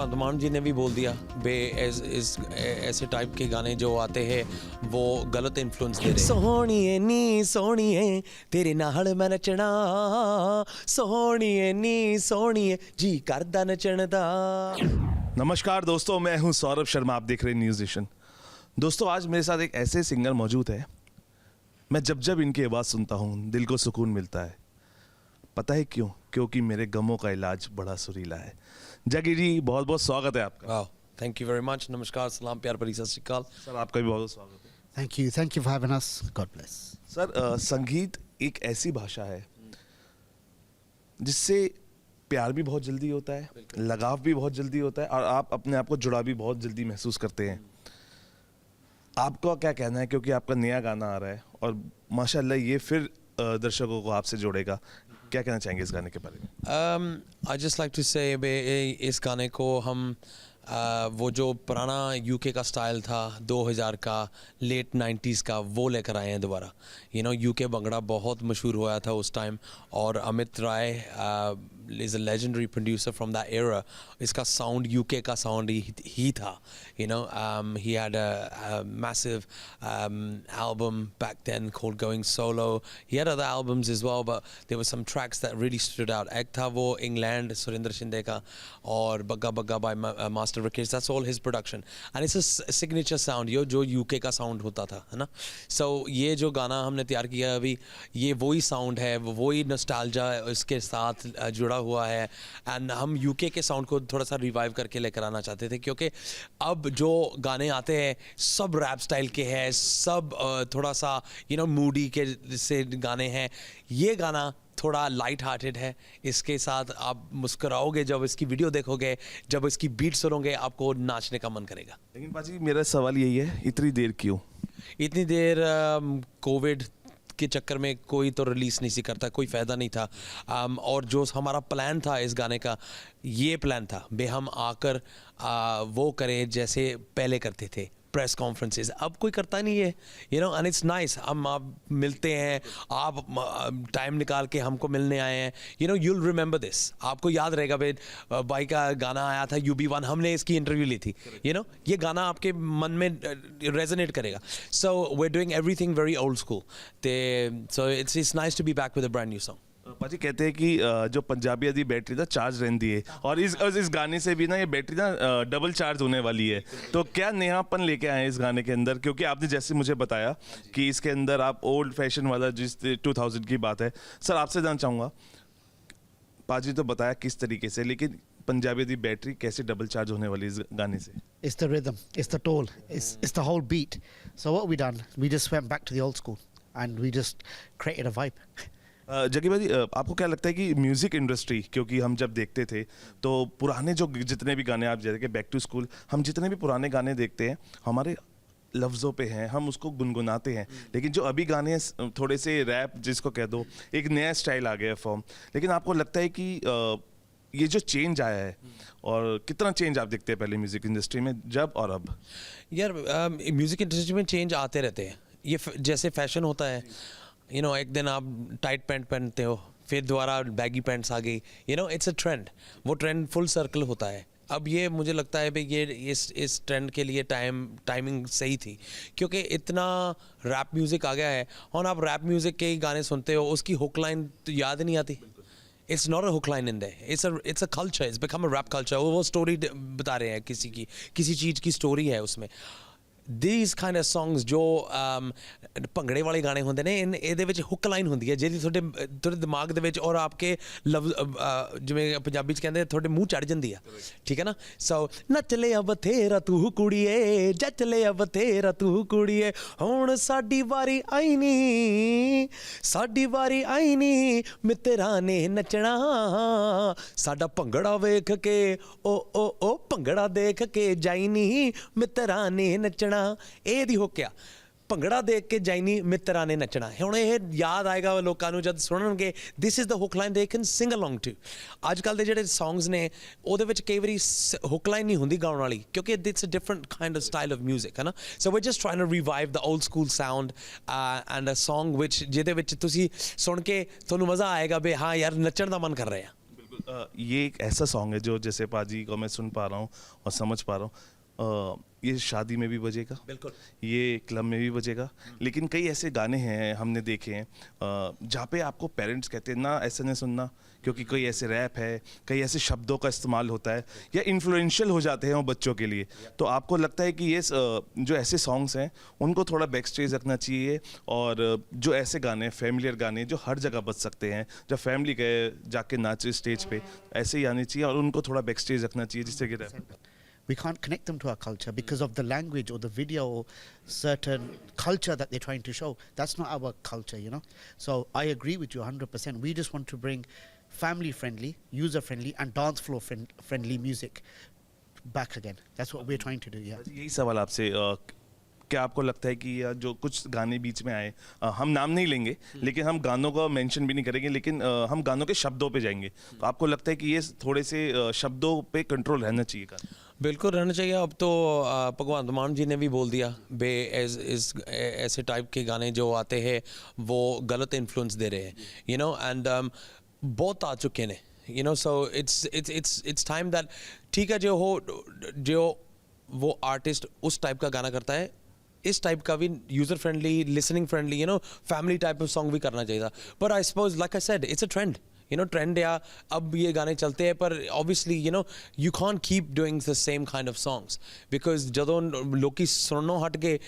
भगवंत मान जी ने भी बोल दिया बे ऐसे टाइप के गाने जो आते हैं वो गलत इन्फ्लुएंस दे रहे। सोहणीए नी सोहणीए तेरे नाल मैं नचना, सोहणीए नी सोहणीए जी करदा नचण दा। नमस्कार दोस्तों, मैं हूं सौरभ शर्मा, आप देख रहे हैं न्यूज़ नेशन। दोस्तों, आज मेरे साथ एक ऐसे सिंगर मौजूद है, मैं जब जब इनकी आवाज़ सुनता हूं दिल को सुकून मिलता है। पता है क्यों? क्योंकि मेरे गमों का इलाज बड़ा सुरीला है। जगी जी, बहुत बहुत स्वागत है आपका। वाह, थैंक यू वेरी मच। नमस्कार, सलाम, प्यार भरी सत श्री अकाल। सर, आपका भी बहुत बहुत स्वागत है। Thank you for having us. God bless. Sir, संगीत एक ऐसी भाषा है जिससे प्यार भी बहुत जल्दी होता है, लगाव भी बहुत जल्दी होता है और आप अपने आप को जुड़ा भी बहुत जल्दी महसूस करते हैं। आपका क्या कहना है, क्योंकि आपका नया गाना आ रहा है और माशाल्लाह ये फिर दर्शकों को आपसे जोड़ेगा, क्या कहना चाहेंगे इस गाने के बारे में? आई जस्ट लाइक टू से इस गाने को हम वो जो पुराना यूके का स्टाइल था 2000 का, लेट 90s का, वो लेकर आए हैं दोबारा। यू नो, यूके भंगड़ा बहुत मशहूर हुआ था उस टाइम और Amit Rai is a legendary producer from that era. इसका साउंड यूके का साउंड ही था। You know, he had a massive album back then called Going Solo. He had other albums as well, but there were some tracks that really stood out. एक था वो England Surendra Shinde का और Bagga Bagga by master wickets, that's all his production and it's a signature sound जो UK का sound होता था, है ना। So ये जो गाना हमने तैयार किया अभी, ये वही साउंड है, वही नॉस्टैल्जिया इसके साथ जुड़ा हुआ है एंड हम यूके के साउंड को थोड़ा सा रिवाइव करके लेकर आना चाहते थे, क्योंकि अब जो गाने आते हैं सब रैप स्टाइल के हैं, सब थोड़ा सा यू नो मूडी के से गाने हैं। ये गाना थोड़ा लाइट हार्टेड है, इसके साथ आप मुस्कुराओगे जब इसकी वीडियो देखोगे, जब इसकी बीट सुनोगे आपको नाचने का मन करेगा। लेकिन पाजी, मेरा सवाल यही है, इतनी देर क्यों? इतनी देर कोविड के चक्कर में कोई तो रिलीज़ नहीं सी करता, कोई फ़ायदा नहीं था। और जो हमारा प्लान था इस गाने का, ये प्लान था बे हम आकर वो करें जैसे पहले करते थे, प्रेस कॉन्फ्रेंसेस। अब कोई करता नहीं है, you know, and it's nice. हम आप मिलते हैं, आप टाइम निकाल के हमको मिलने आए हैं, you know, you'll remember this. आपको याद रहेगा भाई का गाना आया था UB1, हमने इसकी इंटरव्यू ली थी, यू नो, ये गाना आपके मन में रेजोनेट करेगा। So we are doing everything very old school, so it's nice to be back with a brand new song. पाजी, कहते हैं कि जो पंजाबी दी बैटरी ना चार्ज रहती है और इस गाने से भी ना ये बैटरी ना डबल चार्ज होने वाली है। तो क्या नयापन लेके आए हैं इस गाने के अंदर? क्योंकि आपने जैसे मुझे बताया कि इसके अंदर आप ओल्ड फैशन वाला, जिस 2000 की बात है, सर आपसे जानना चाहूँगा, पाजी तो बताया किस तरीके से, लेकिन पंजाबी दी बैटरी कैसे डबल चार्ज होने वाली इस गाने से? It's the rhythm, it's the toll, it's the whole beat. So what we done, we just went back to the old school and we just created a vibe. जगी भाई, आपको क्या लगता है कि म्यूज़िक इंडस्ट्री, क्योंकि हम जब देखते थे तो पुराने जो जितने भी गाने, आप जैसे कि बैक टू स्कूल, हम जितने भी पुराने गाने देखते हैं हमारे लफ्ज़ों पे हैं, हम उसको गुनगुनाते हैं, लेकिन जो अभी गाने थोड़े से रैप जिसको कह दो, एक नया स्टाइल आ गया फॉर्म। लेकिन आपको लगता है कि ये जो चेंज आया है, और कितना चेंज आप देखते हैं पहले म्यूज़िक इंडस्ट्री में जब और अब? यार, म्यूज़िक इंडस्ट्री में चेंज आते रहते हैं, ये जैसे फैशन होता है। यू नो, एक दिन आप टाइट पैंट पहनते हो, फिर दोबारा बैगी पैंट्स आ गई, you know, it's a trend. वो ट्रेंड फुल सर्कल होता है। अब ये मुझे लगता है भाई ये इस ट्रेंड के लिए टाइमिंग सही थी, क्योंकि इतना रैप म्यूज़िक आ गया है और आप रैप म्यूज़िक के ही गाने सुनते हो, उसकी हुक लाइन तो याद नहीं आती। It's not a hook line in there, it's a culture, it's become a rap culture. वो स्टोरी बता रहे हैं, किसी चीज़ की स्टोरी है उसमें। these kind of songs जो ਭੰਗੜੇ ਵਾਲੇ ਗਾਣੇ ਹੁੰਦੇ ਨੇ, ਇਹਦੇ ਵਿੱਚ ਹੁੱਕ ਲਾਈਨ ਹੁੰਦੀ ਹੈ ਜਿਹੜੀ ਤੁਹਾਡੇ ਦਿਮਾਗ ਦੇ ਵਿੱਚ ਔਰ ਆਪਕੇ ਲਫ਼ਜ਼ ਜਿਵੇਂ ਪੰਜਾਬੀ 'ਚ ਕਹਿੰਦੇ ਤੁਹਾਡੇ ਮੂੰਹ ਚੜ ਜਾਂਦੀ ਆ, ਠੀਕ ਹੈ ਨਾ। ਸੋ ਨੱਚ ਲਿਆ ਬਥੇਰਾ ਤੂੰ ਕੁੜੀਏ, ਜੱਚ ਲਿਆ ਬਥੇਰਾ ਤੂੰ ਕੁੜੀਏ, ਹੁਣ ਸਾਡੀ ਵਾਰੀ ਆਈ ਨੀ, ਸਾਡੀ ਵਾਰੀ ਆਈ ਨੀ, ਮਿੱਤਰਾਂ ਨੇ ਨੱਚਣਾ, ਸਾਡਾ ਭੰਗੜਾ ਵੇਖ ਕੇ ਓ ਭੰਗੜਾ ਦੇਖ ਕੇ ਜਾਈ ਨੀ, ਮਿੱਤਰਾਂ ਨੇ ਨੱਚਣਾ। ਇਹ ਦੀ ਹੁੱਕ ਆ, ਭੰਗੜਾ ਦੇਖ ਕੇ ਜਾਈਨੀ ਮਿੱਤਰਾਂ ਨੇ ਨੱਚਣਾ। ਹੁਣ ਇਹ ਯਾਦ ਆਏਗਾ ਲੋਕਾਂ ਨੂੰ ਜਦ ਸੁਣਨਗੇ, this is the hook line they can sing along to. ਅੱਜ ਕੱਲ੍ਹ ਦੇ ਜਿਹੜੇ ਸੌਂਗਸ ਨੇ ਉਹਦੇ ਵਿੱਚ ਕਈ ਵਾਰੀ ਹੁੱਕ ਲਾਈਨ ਨਹੀਂ ਹੁੰਦੀ ਗਾਉਣ ਵਾਲੀ, ਕਿਉਂਕਿ it's a different kind of style of music, ਹੈ ਨਾ। So we just trying to revive the old school sound and a song ਜਿਹਦੇ ਵਿੱਚ ਤੁਸੀਂ ਸੁਣ ਕੇ ਤੁਹਾਨੂੰ ਮਜ਼ਾ ਆਏਗਾ ਵੀ ਹਾਂ ਯਾਰ ਨੱਚਣ ਦਾ ਮਨ ਕਰ ਰਿਹਾ। ये एक ऐसा सॉन्ग है जो जैसे पाजी को मैं सुन पा रहा हूँ और समझ पा रहा हूँ, ये शादी में भी बजेगा, बिल्कुल। ये क्लब में भी बजेगा, लेकिन कई ऐसे गाने हैं हमने देखे हैं जहाँ पे आपको पेरेंट्स कहते हैं ना ऐसा नहीं सुनना, क्योंकि कोई ऐसे रैप है, कई ऐसे शब्दों का इस्तेमाल होता है या इन्फ्लुएंशियल हो जाते हैं वो बच्चों के लिए। तो आपको लगता है कि ये जो ऐसे सॉन्ग्स हैं उनको थोड़ा बैक स्टेज रखना चाहिए, और जो ऐसे गाने फैमिलियर गाने जो हर जगह बज सकते हैं, जब फैमिली गए जाके नाचे स्टेज पे, ऐसे ही आने चाहिए और उनको थोड़ा बैक स्टेज रखना चाहिए जिससे कि rap We can't connect them to our culture because of the language or the video or certain culture that they're trying to show. That's not our culture, you know. So I agree with you 100%. We just want to bring family friendly, user friendly and dance floor friendly music back again. That's what we're trying to do, yeah. यही सवाल आपसे, क्या आपको लगता है कि जो कुछ गाने बीच में आए, हम नाम नहीं लेंगे लेकिन हम गानों का मेंशन भी नहीं करेंगे, लेकिन हम गानों के शब्दों पे जाएंगे, तो आपको लगता है कि ये थोड़े से शब्दों पे कंट्रोल रहना चाहिए का? बिल्कुल रहना चाहिए। अब तो भगवंत मान जी ने भी बोल दिया बे ऐसे टाइप के गाने जो आते हैं वो गलत इन्फ्लुएंस दे रहे हैं, यू नो, एंड बहुत आ चुके हैं, you know, so it's time that ठीक है जो वो आर्टिस्ट उस टाइप का गाना करता है, इस टाइप का भी user friendly, listening friendly, you know, family type of song भी करना चाहिए था। पर I suppose like I said it's a trend, you know, trend, या अब ये गाने चलते हैं, पर obviously you know you can't keep doing the same kind of songs because ਜਦੋਂ ਲੋਕੀ ਸੁਣਨੋਂ ਹਟ ਗਏ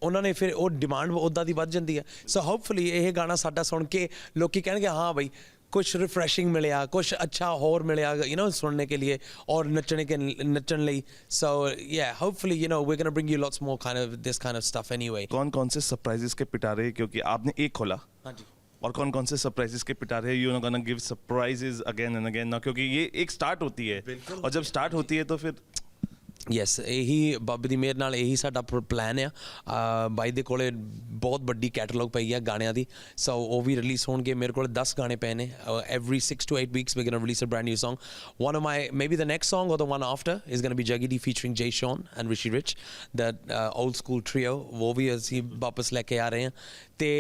ਉਹਨਾਂ ਨੇ ਫਿਰ ਉਹ ਡਿਮਾਂਡ ਉੱਦਾਂ ਦੀ ਵੱਧ ਜਾਂਦੀ ਹੈ। ਸੋ ਹੋਪਫੁਲੀ ਇਹ ਗਾਣਾ ਸਾਡਾ ਸੁਣ ਕੇ ਲੋਕੀ ਕਹਿਣਗੇ ਹਾਂ ਬਈ कुछ रिफ्रेशिंग मिले, कुछ अच्छा और मिले, यू नो, सुनने के लिए और नचन लिए। So yeah hopefully you know we gonna bring you lots more kind of this kind of stuff anyway. कौन कौन से सरप्राइजेस के पिटारे हैं, क्योंकि आपने एक खोला, हाँ जी, और कौन कौन से सरप्राइजेस के पिटारे you know gonna give surprises again and again ना, क्योंकि ये एक स्टार्ट होती है और जब स्टार्ट होती है तो फिर ਯੈਸ, ਇਹੀ ਬਾਬੇ ਦੀ ਮਿਹਰ ਨਾਲ ਇਹੀ ਸਾਡਾ ਪਲਾਨ ਆ। ਬਾਈ ਦੇ ਕੋਲੇ ਬਹੁਤ ਵੱਡੀ ਕੈਟਲੌਗ ਪਈ ਆ ਗਾਣਿਆਂ ਦੀ, ਸੋ ਉਹ ਵੀ ਰਿਲੀਜ਼ ਹੋਣਗੇ। ਮੇਰੇ ਕੋਲ 10 ਗਾਣੇ ਪਏ ਨੇ। every 6 to 8 weeks we're going to release a brand new song. One of my, maybe the next song or the one after is going to be Jaggy D featuring Jay Sean and Rishi Rich, that old school trio, वो भी ਅਸੀਂ ਵਾਪਸ ਲੈ ਕੇ ਆ ਰਹੇ ਹਾਂ। ਤੇ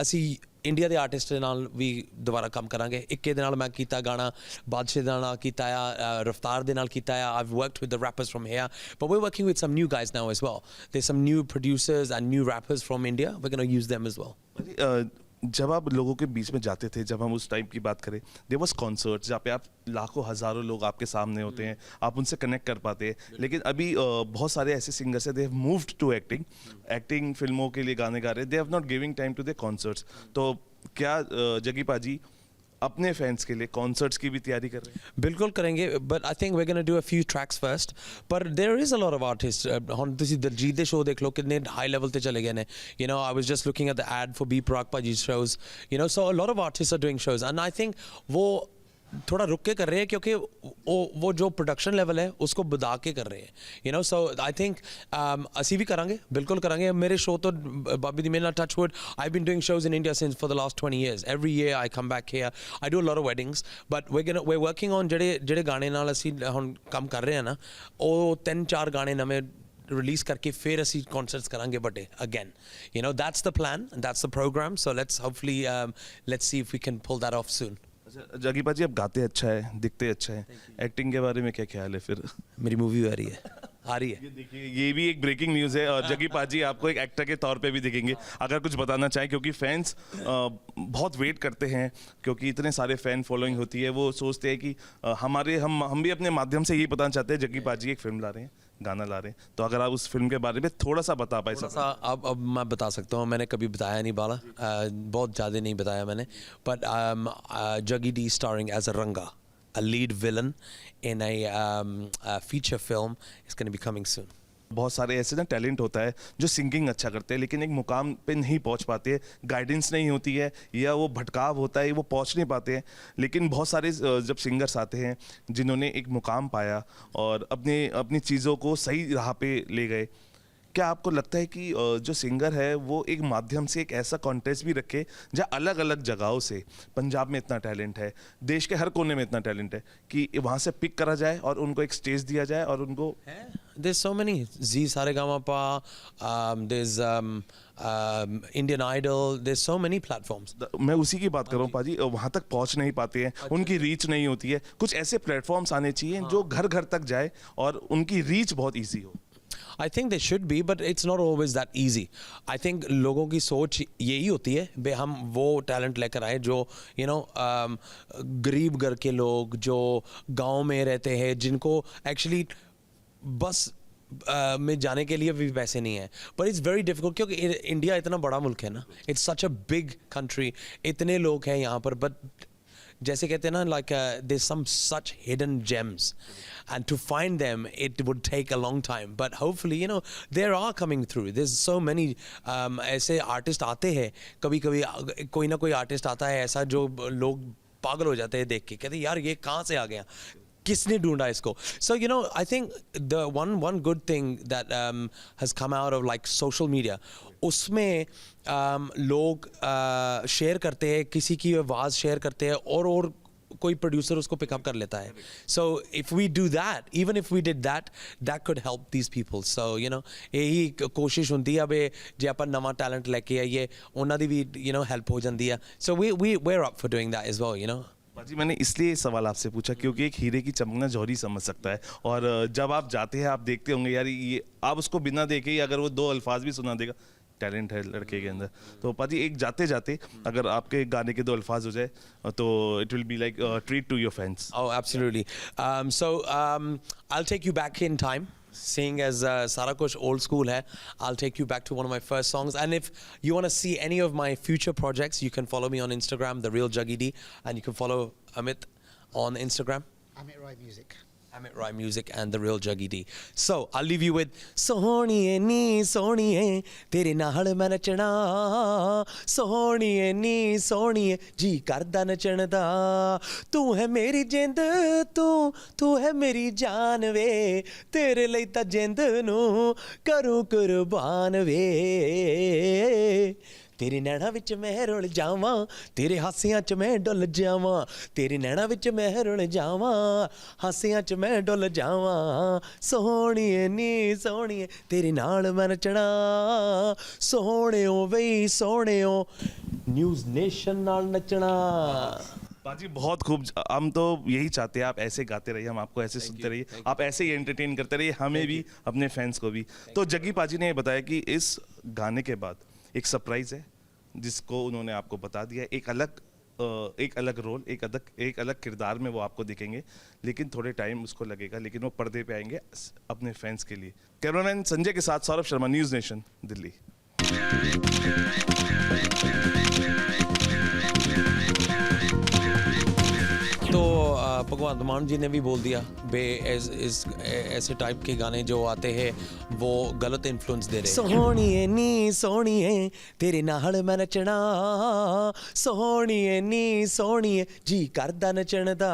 ਅਸੀਂ ਇੰਡੀਆ ਦੇ ਆਰਟਿਸਟ ਦੇ ਨਾਲ ਵੀ ਦੁਬਾਰਾ ਕੰਮ ਕਰਾਂਗੇ। ਇੱਕੇ ਦੇ ਨਾਲ ਮੈਂ ਕੀਤਾ ਗਾਣਾ, ਬਾਦਸ਼ਾਹ ਦੇ ਨਾਲ ਕੀਤਾ ਆ, ਰਫਤਾਰ ਦੇ ਨਾਲ ਕੀਤਾ ਆ। I've worked with the rappers from here, but we're working with some new guys now as well. There's some new producers and new rappers from India. We're going to use them as well. जब आप लोगों के बीच में जाते थे, जब हम उस टाइम की बात करें, देयर वाज कॉन्सर्ट्स जहाँ पे आप लाखों हज़ारों लोग आपके सामने होते हैं, आप उनसे कनेक्ट कर पाते हैं। लेकिन अभी बहुत सारे ऐसे सिंगर्स हैं, they have moved to acting फिल्मों के लिए गाने गा रहे हैं, they have not giving time to their concerts. तो क्या जगी पाजी अपने फैंस के लिए कॉन्सर्ट्स की भी तैयारी कर रहे हैं? बिल्कुल करेंगे, but I think we gonna do a few tracks first. पर there is a lot of artist, ਹੁਣ ਤੁਸੀਂ ਦਲਜੀਤ ਦੇ ਸ਼ੋਅ ਦੇਖ ਲਓ ਕਿੰਨੇ ਹਾਈ ਲੈਵਲ ਤੇ ਚਲੇ ਗਏ ਨੇ। You know, I was just looking at the ad for B Praak पाजी shows, you know, so a lot of artist are doing shows and I think वो थोड़ा रुक के कर रहे हैं क्योंकि वो जो प्रोडक्शन लेवल है उसको बदा के कर रहे हैं, you know. So I think ਅਸੀਂ ਵੀ ਕਰਾਂਗੇ, ਬਿਲਕੁਲ ਕਰਾਂਗੇ। ਮੇਰੇ ਸ਼ੋਅ ਤੋਂ ਬਾਬੀ ਦੀ ਮਿਹਰ ਨਾਲ touch wood I been doing shows in India since for the last 20 years। every year I come back here, I do a lot of weddings, but we're working on ਜਿਹੜੇ ਗਾਣੇ ਨਾਲ ਅਸੀਂ ਹੁਣ ਕੰਮ ਕਰ ਰਹੇ ਹਾਂ ਨਾ, ਉਹ 3-4 ਗਾਣੇ ਨਵੇਂ रिलीज़ करके फिर ਅਸੀਂ कॉन्सर्ट्स करांगे बड़े again, you know, that's the plan, that's the program, so let's hopefully let's see if we can pull that off soon. जगी पाजी, आप गाते अच्छा है, दिखते अच्छा है, एक्टिंग के बारे में क्या ख्याल है फिर? मेरी मूवी आ रही है। ये देखिए, ये भी एक ब्रेकिंग न्यूज़ है और जगी पाजी आपको एक एक्टर के तौर पे भी दिखेंगे। अगर कुछ बताना चाहें, क्योंकि फैंस बहुत वेट करते हैं, क्योंकि इतने सारे फ़ैन फॉलोइंग होती है, वो सोचते हैं कि हम भी अपने माध्यम से यही बताना चाहते हैं जगी पाजी एक फिल्म ला रहे हैं, गाना ला रहे हैं, तो अगर आप उस फिल्म के बारे में थोड़ा सा बता पाए। थोड़ा सा अब मैं बता सकता हूँ, मैंने कभी बताया नहीं बाला, बहुत ज़्यादा नहीं बताया मैंने, बट जगी डी स्टारिंग एज अ रंगा, a lead villain in a feature film is going to be coming soon. बहुत सारे ऐसे ना टैलेंट होता है जो सिंगिंग अच्छा करते हैं लेकिन एक मुकाम पे नहीं पहुंच पाते, गाइडेंस नहीं होती है या वो भटकाव होता है, वो पहुंच नहीं पाते हैं। लेकिन बहुत सारे जब सिंगर्स आते हैं जिन्होंने एक मुकाम पाया और अपनी चीज़ों को सही राह पे ले गए, क्या आपको लगता है कि जो सिंगर है वो एक माध्यम से एक ऐसा कॉन्टेस्ट भी रखे जहाँ अलग अलग जगहों से, पंजाब में इतना टैलेंट है, देश के हर कोने में इतना टैलेंट है, कि वहाँ से पिक करा जाए और उनको एक स्टेज दिया जाए और उनको There's so many Z Saregama, there's Indian Idol, there's so many platforms. मैं उसी की बात कर रहा हूँ पाजी, वहाँ तक पहुँच नहीं पाते हैं, उनकी रीच नहीं होती है, कुछ ऐसे प्लेटफॉर्म्स आने चाहिए जो घर घर तक जाए और उनकी रीच बहुत ईजी हो. I think they should be, but it's not always that easy. I think लोगों की सोच यही होती है बे हम वो टैलेंट लेकर आए जो गरीब घर के लोग, जो गांव में रहते हैं, जिनको एक्चुअली बस में जाने के लिए भी पैसे नहीं है. पर इट्स वेरी डिफिकल्ट क्योंकि इंडिया इतना बड़ा मुल्क है ना, it's such a big country, इतने लोग हैं यहाँ पर, बट जैसे कहते हैं ना, like there's some such hidden gems and to find them it would take a long time, but hopefully there are coming through. There's so many ऐसे आर्टिस्ट आते हैं, कभी कभी कोई ना कोई आर्टिस्ट आता है ऐसा जो लोग पागल हो जाते हैं देख के, कहते हैं यार ये कहाँ से आ गया, किसने ढूंढा इसको. So I think the one good thing that has come out of like social media, उसमें लोग शेयर करते हैं, किसी की आवाज़ शेयर करते हैं और कोई प्रोड्यूसर उसको पिकअप कर लेता है. So if we do that, even if we did that, that could help these people. So यही कोशिश होती है अबे जे अपन नवा टैलेंट लेके आइए, ਉਹਨਾਂ ਦੀ भी हेल्प हो जाती है. So we're up for doing that as well. जी मैंने इसलिए सवाल आपसे पूछा क्योंकि एक हीरे की चमक ना जौहरी समझ सकता है, और जब आप जाते हैं आप देखते होंगे यार ये, आप उसको बिना देखे ही अगर वो दो अल्फाज भी सुना देगा, टैलेंट है लड़के के अंदर. तो पाजी एक जाते जाते अगर आपके गाने के दो अल्फाज हो जाए तो it will be like treat to your fans. Oh, absolutely. So I'll take you back in time. Seeing as सारा कुछ old school है, I'll take you back to one of my first songs. And if you want to see any of my future projects, you can follow me on Instagram, The Real Juggy D, and you can follow Amit on Instagram. Amit Rai Music. Amit Rai Music and The Real Juggy D. So I'll leave you with सोहणीए नी सोहणीए तेरे नाल मैं नचना, सोहणीए नी सोहणीए जी करदा नचण दा, तू है मेरी जिंद तू है मेरी जान वे, तेरे ਲਈ ਤਾਂ ਜਿੰਦ ਨੂੰ करूं कुर्बान वे, तेरे नैना विच मैं रुल जावां, तेरे हासियां च मैं डुल जावां, तेरे नैना विच मैं रुल जावां, हासियां च मैं डुल जावां, सोहणीए नी सोहणीए तेरे नाल मैं नचना, सोहणियो वई सोहणियो न्यूज़ नेशन नाल नचना. बाजी बहुत खूब, हम तो यही चाहते हैं आप ऐसे गाते रहिए, हम आपको ऐसे सुनते रहिए, आप ऐसे ही एंटरटेन करते रहिए, हमें भी अपने फैंस को भी. तो जग्गी पाजी ने ये बताया कि इस गाने के बाद एक सरप्राइज है जिसको उन्होंने आपको बता दिया, एक अलग रोल, एक अलग किरदार में वो आपको दिखेंगे, लेकिन थोड़े टाइम उसको लगेगा, लेकिन वो पर्दे पे आएंगे अपने फैंस के लिए. कैमरामैन संजय के साथ सौरभ शर्मा, न्यूज़ नेशन, दिल्ली. तो भगवंत मान जी ने भी बोल दिया बे ऐसे टाइप के गाने जो आते हैं वो गलत इन्फ्लुएंस दे रहे हैं. सोहणीए नी सोहणीए तेरे नाल मैं नचना, सोहणीए नी सोहणीए जी करदा नचण दा.